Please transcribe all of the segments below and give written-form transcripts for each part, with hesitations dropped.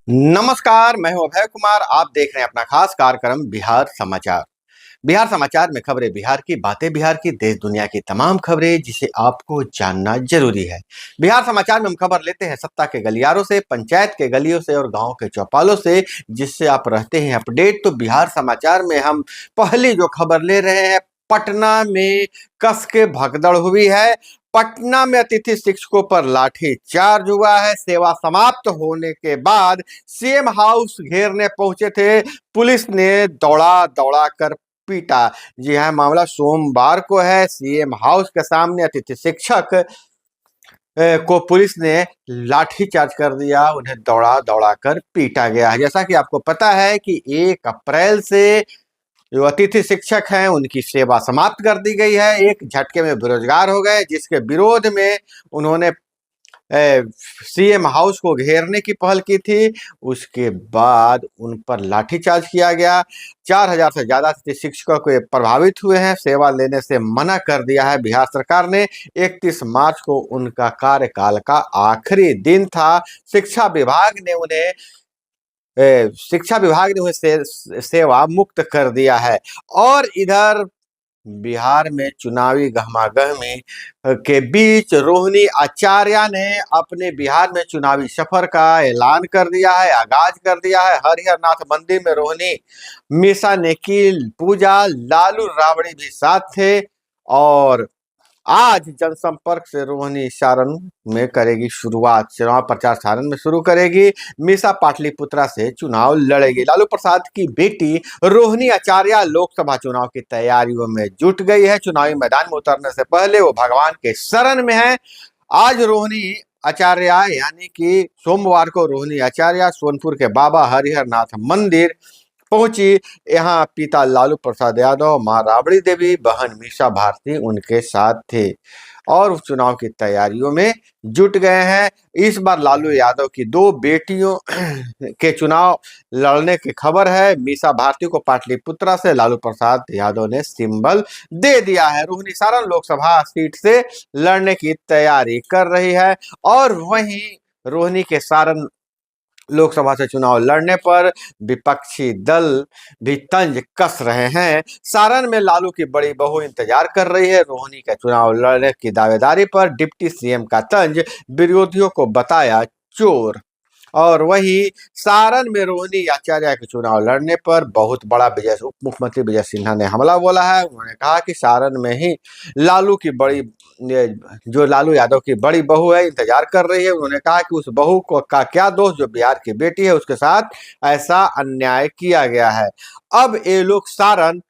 नमस्कार, मैं हूं अभय कुमार। आप देख रहे हैं अपना खास कार्यक्रम बिहार समाचार। बिहार समाचार में खबरें बिहार की, बातें बिहार की, देश दुनिया की तमाम खबरें जिसे आपको जानना जरूरी है। बिहार समाचार में हम खबर लेते हैं सत्ता के गलियारों से, पंचायत के गलियों से और गांव के चौपालों से, जिससे आप रहते हैं अपडेट। तो बिहार समाचार में हम पहली जो खबर ले रहे हैं, पटना में कस के भगदड़ हुई है। पटना में अतिथि शिक्षकों पर लाठी चार्ज हुआ है। सेवा समाप्त होने के बाद सीएम हाउस घेरने पहुंचे थे, पुलिस ने दौड़ा दौड़ा कर पीटा। जी हाँ, मामला सोमवार को है। सीएम हाउस के सामने अतिथि शिक्षक को पुलिस ने लाठीचार्ज कर दिया, उन्हें दौड़ा दौड़ा कर पीटा गया है। जैसा कि आपको पता है कि 1 अप्रैल से जो अतिथि शिक्षक हैं उनकी सेवा समाप्त कर दी गई है, एक झटके में बेरोजगार हो गए, जिसके विरोध में उन्होंने सीएम हाउस को घेरने की पहल की थी। उसके बाद उन पर लाठीचार्ज किया गया। 4,000 से ज्यादा शिक्षकों को प्रभावित हुए हैं। सेवा लेने से मना कर दिया है बिहार सरकार ने। 31 मार्च को उनका कार्यकाल का आखिरी दिन था। शिक्षा विभाग ने उन्हें सेवा मुक्त कर दिया है। और इधर बिहार में चुनावी गहमागहमी के बीच रोहिणी आचार्य ने अपने बिहार में चुनावी सफर का ऐलान कर दिया है, आगाज कर दिया है। हरिहर नाथ मंदिर में रोहिणी मीसा ने की पूजा, लालू राबड़ी भी साथ थे। और आज जनसंपर्क से रोहिणी सारण में करेगी शुरुआत, चुनाव प्रचार सारण में शुरू करेगी। मीसा पाटलिपुत्रा से चुनाव लड़ेगी। लालू प्रसाद की बेटी रोहिणी आचार्य लोकसभा चुनाव की तैयारियों में जुट गई है। चुनावी मैदान में उतरने से पहले वो भगवान के शरण में है। आज रोहिणी आचार्य यानी कि सोमवार को रोहिणी आचार्य सोनपुर के बाबा हरिहर नाथ मंदिर पहुंची। यहाँ पिता लालू प्रसाद यादव, मां राबड़ी देवी, बहन मीसा भारती उनके साथ थे और चुनाव की तैयारियों में जुट गए हैं। इस बार लालू यादव की 2 बेटियों के चुनाव लड़ने की खबर है। मीसा भारती को पाटलिपुत्रा से लालू प्रसाद यादव ने सिंबल दे दिया है। रोहिणी सारण लोकसभा सीट से लड़ने की तैयारी कर रही है। और वहीं रोहिणी के सारण लोकसभा से चुनाव लड़ने पर विपक्षी दल भी तंज कस रहे हैं। सारण में लालू की बड़ी बहू इंतजार कर रही है। रोहिणी के चुनाव लड़ने की दावेदारी पर डिप्टी सीएम का तंज, विरोधियों को बताया चोर। और वही सारण में रोहिणी आचार्य के चुनाव लड़ने पर बहुत बड़ा उप मुख्यमंत्री विजय सिन्हा ने हमला बोला है। उन्होंने कहा कि सारण में ही लालू की बड़ी जो लालू यादव की बड़ी बहू है इंतजार कर रही है। उन्होंने कहा कि उस बहू को का क्या दोष जो बिहार की बेटी है उसके साथ ऐसा अन्याय किया गया है। अब ये लोग सारण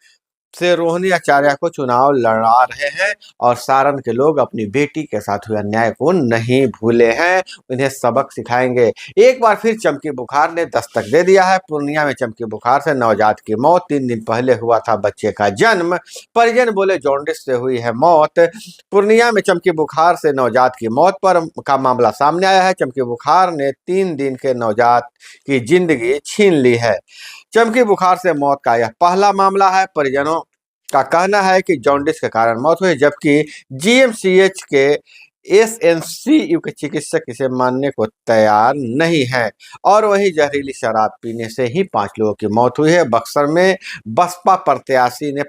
से रोहिणी आचार्य को चुनाव लड़ा रहे हैं और सारण के लोग अपनी बेटी के साथ हुए अन्याय को नहीं भूले हैं, उन्हें सबक सिखाएंगे। एक बार फिर चमकी बुखार ने दस्तक दे दिया है। पूर्णिया में चमकी बुखार से नवजात की मौत। 3 दिन पहले हुआ था बच्चे का जन्म। परिजन बोले जॉन्डिस से हुई है मौत। पूर्णिया में चमकी बुखार से नवजात की मौत पर का मामला सामने आया है। चमकी बुखार ने 3 दिन के नवजात की जिंदगी छीन ली है। चमकी बुखार से मौत का यह पहला मामला है। परिजनों का कहना है कि जॉन्डिस के कारण मौत हुई, जबकि जीएमसीएच के एसएनसीयू के चिकित्सक इसे मानने को तैयार नहीं है। और वही जहरीली शराब पीने से ही 5 लोगों की मौत हुई है। बक्सर में बसपा प्रत्याशी ने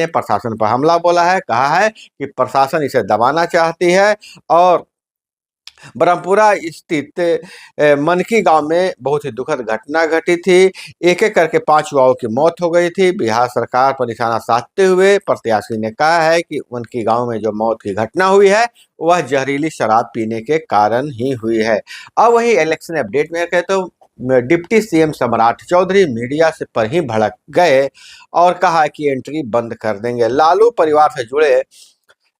प्रशासन पर हमला बोला है। कहा है कि प्रशासन इसे दबाना चाहती है। और ब्रह्मपुरा स्थित मनकी गांव में बहुत ही दुखद घटना घटी थी। एक एक करके 5 युवाओं की मौत हो गई थी। बिहार सरकार पर निशाना साधते हुए प्रत्याशी ने कहा है कि मनकी गांव में जो मौत की घटना हुई है वह जहरीली शराब पीने के कारण ही हुई है। अब वही इलेक्शन अपडेट में कहते तो डिप्टी सीएम सम्राट चौधरी मीडिया से पर ही भड़क गए और कहा कि एंट्री बंद कर देंगे। लालू परिवार से जुड़े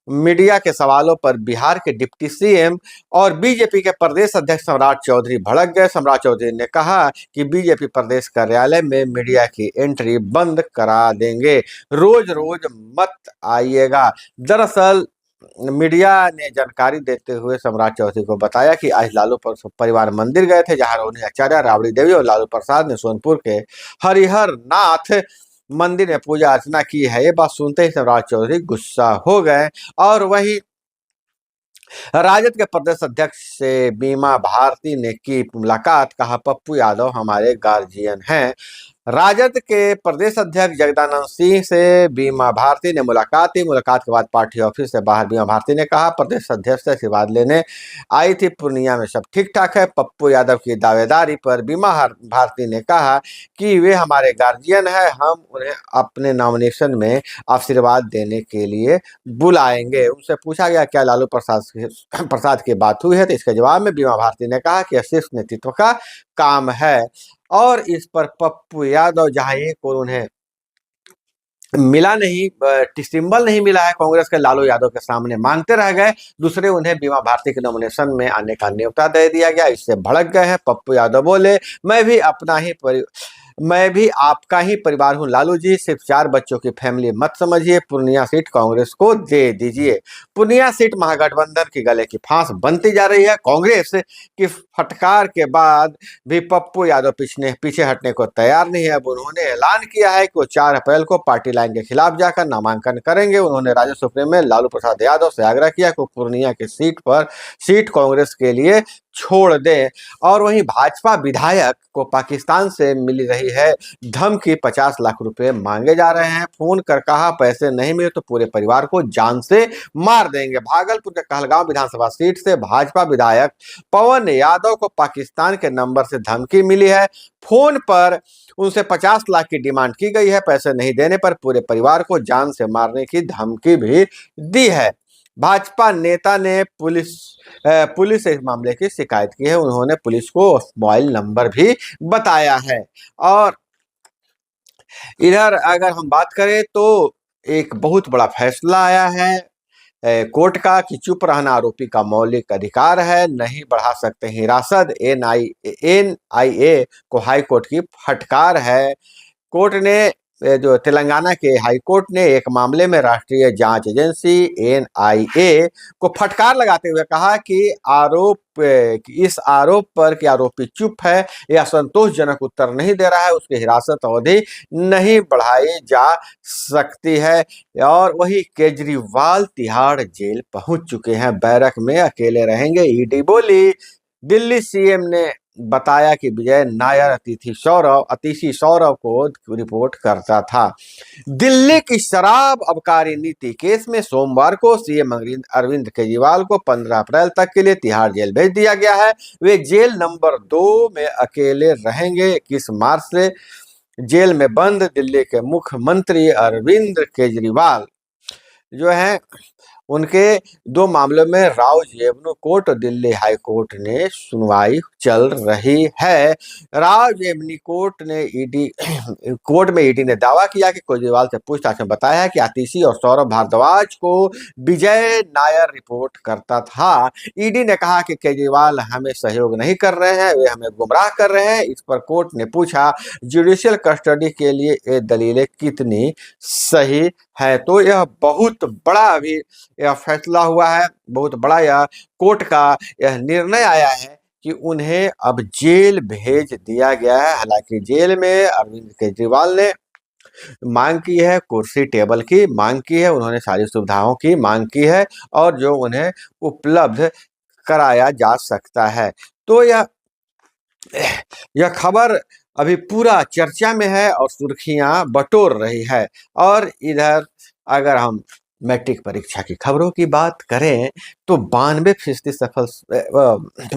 मीडिया के सवालों पर बिहार के डिप्टी सीएम और बीजेपी के प्रदेश अध्यक्ष सम्राट चौधरी भड़क गए। सम्राट चौधरी ने कहा कि बीजेपी प्रदेश कार्यालय में मीडिया की एंट्री बंद करा देंगे, रोज रोज मत आइएगा। दरअसल मीडिया ने जानकारी देते हुए सम्राट चौधरी को बताया कि आज लालू परिवार मंदिर गए थे, जहां रोहिणी आचार्य, राबड़ी देवी और लालू प्रसाद ने सोनपुर के हरिहर नाथ मंदिर में पूजा अर्चना की है। ये बात सुनते ही सम्राट चौधरी गुस्सा हो गए। और वही राजद के प्रदेश अध्यक्ष से बीमा भारती ने की मुलाकात, कहा पप्पू यादव हमारे गार्जियन हैं। राजद के प्रदेश अध्यक्ष जगदानंद सिंह से बीमा भारती ने मुलाकात की। मुलाकात के बाद पार्टी ऑफिस से बाहर बीमा भारती ने कहा प्रदेश अध्यक्ष से आशीर्वाद लेने आई थी, पूर्णिया में सब ठीक ठाक है। पप्पू यादव की दावेदारी पर बीमा भारती ने कहा कि वे हमारे गार्जियन है, हम उन्हें अपने नॉमिनेशन में आशीर्वाद देने के लिए बुलाएंगे। उनसे पूछा गया क्या लालू प्रसाद की बात हुई है, तो इसके जवाब में बीमा भारती ने कहा कि शीर्ष नेतृत्व का काम है। और इस पर पप्पू यादव जहां एक और उन्हें मिला नहीं, सिंबल नहीं मिला है कांग्रेस के लालू यादव के सामने, मांगते रह गए, दूसरे उन्हें बीमा भारती के नॉमिनेशन में आने का न्योता दे दिया गया। इससे भड़क गए हैं। पप्पू यादव बोले मैं भी आपका ही परिवार हूं लालू जी, सिर्फ 4 बच्चों की फैमिली मत समझिए, पूर्णिया सीट कांग्रेस को दे दीजिए। पूर्णिया सीट महागठबंधन की गले की फांस बनती जा रही है। कांग्रेस की फटकार के बाद भी पप्पू यादव पीछे हटने को तैयार नहीं है। अब उन्होंने ऐलान किया है कि वो 4 अप्रैल को पार्टी लाइन के खिलाफ जाकर नामांकन करेंगे। उन्होंने राज्य सुप्रीम में लालू प्रसाद यादव से आग्रह किया कि पूर्णिया की सीट कांग्रेस के लिए छोड़ दें। और वहीं भाजपा विधायक को पाकिस्तान से मिल रही है धमकी, 50 लाख रुपए मांगे जा रहे हैं। फोन कर कहा पैसे नहीं मिले तो पूरे परिवार को जान से मार देंगे। भागलपुर के कहलगांव विधानसभा सीट से भाजपा विधायक पवन यादव को पाकिस्तान के नंबर से धमकी मिली है। फोन पर उनसे 50 लाख की डिमांड की गई है। पैसे नहीं देने पर पूरे परिवार को जान से मारने की धमकी भी दी है। भाजपा नेता ने पुलिस से इस मामले की शिकायत की है। उन्होंने पुलिस को मोबाइल नंबर भी बताया है। और इधर अगर हम बात करें तो एक बहुत बड़ा फैसला आया है कोर्ट का कि चुप रहना आरोपी का मौलिक अधिकार है, नहीं बढ़ा सकते हिरासत। एनआईए को हाई कोर्ट की फटकार है। कोर्ट ने जो तेलंगाना के हाई कोर्ट ने एक मामले में राष्ट्रीय जांच एजेंसी एनआईए को फटकार लगाते हुए कहा कि इस आरोप पर कि आरोपी चुप है या संतोषजनक उत्तर नहीं दे रहा है, उसकी हिरासत अवधि नहीं बढ़ाई जा सकती है। और वही केजरीवाल तिहाड़ जेल पहुंच चुके हैं, बैरक में अकेले रहेंगे। ईडी बोली, दिल्ली सीएम ने बताया कि विजय नायर अतिथि सौरव को रिपोर्ट करता था। दिल्ली की शराब आबकारी नीति केस में सोमवार को सीएम अरविंद केजरीवाल को 15 अप्रैल तक के लिए तिहाड़ जेल भेज दिया गया है। वे जेल नंबर 2 में अकेले रहेंगे। 21 मार्च से जेल में बंद दिल्ली के मुख्यमंत्री अरविंद केजरीवाल जो है उनके 2 मामलों में राव जेवनु कोर्ट और दिल्ली हाई कोर्ट ने सुनवाई चल रही है। राव जेवनी कोर्ट में ईडी ने दावा किया कि केजरीवाल से पूछताछ में बताया है कि आतिशी और सौरभ भारद्वाज को विजय नायर रिपोर्ट करता था। ईडी ने कहा कि केजरीवाल हमें सहयोग नहीं कर रहे हैं, वे हमें गुमराह कर रहे हैं। इस पर कोर्ट ने पूछा जुडिशियल कस्टडी के लिए ये दलीलें कितनी सही है। तो यह बहुत बड़ा अभी यह फैसला हुआ है, बहुत बड़ा यह कोर्ट का यह निर्णय आया है कि उन्हें अब जेल भेज दिया गया है। हालांकि जेल में अरविंद केजरीवाल ने मांग की है, कुर्सी टेबल की मांग की है, उन्होंने सारी सुविधाओं की मांग की है और जो उन्हें उपलब्ध कराया जा सकता है। तो यह खबर अभी पूरा चर्चा में है और सुर्खियां बटोर रही है। और इधर अगर हम मैट्रिक परीक्षा की खबरों की बात करें तो 92% सफल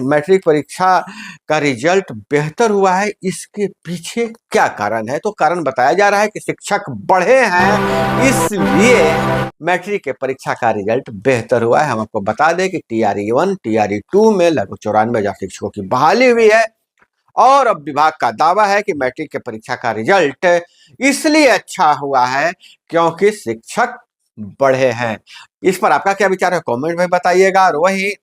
मैट्रिक परीक्षा का रिजल्ट बेहतर हुआ है। इसके पीछे क्या कारण है? तो कारण बताया जा रहा है कि शिक्षक बढ़े हैं, इसलिए मैट्रिक के परीक्षा का रिजल्ट बेहतर हुआ है। हम आपको बता दें कि टीआरई 1 टीआरई 2 में लगभग 94,000 शिक्षकों की बहाली हुई है। और अब विभाग का दावा है कि मैट्रिक के परीक्षा का रिजल्ट इसलिए अच्छा हुआ है क्योंकि शिक्षक बढ़े हैं। इस पर आपका क्या विचार है कमेंट में बताइएगा। और वही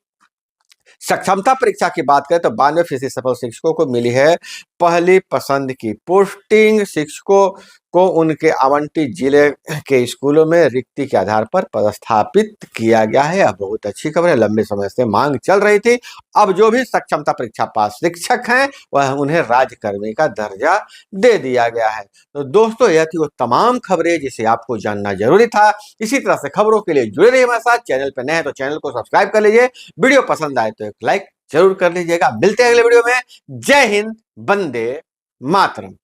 सक्षमता परीक्षा की बात करें तो 92% सफल शिक्षकों को मिली है पहली पसंद की पोस्टिंग। शिक्षकों को उनके आवंटित जिले के स्कूलों में रिक्ति के आधार पर पदस्थापित किया गया है। यह बहुत अच्छी खबर है, लंबे समय से मांग चल रही थी। अब जो भी सक्षमता परीक्षा पास शिक्षक हैं वह उन्हें राज्यकर्मी का दर्जा दे दिया गया है। तो दोस्तों यह थी वो तमाम खबरें जिसे आपको जानना जरूरी था। इसी तरह से खबरों के लिए जुड़े रहिए हमारे साथ। चैनल पर नए हैं तो चैनल को सब्सक्राइब कर लीजिए, वीडियो पसंद आए तो एक लाइक जरूर कर लीजिएगा। मिलते हैं अगले वीडियो में। जय हिंद, वंदे मातरम।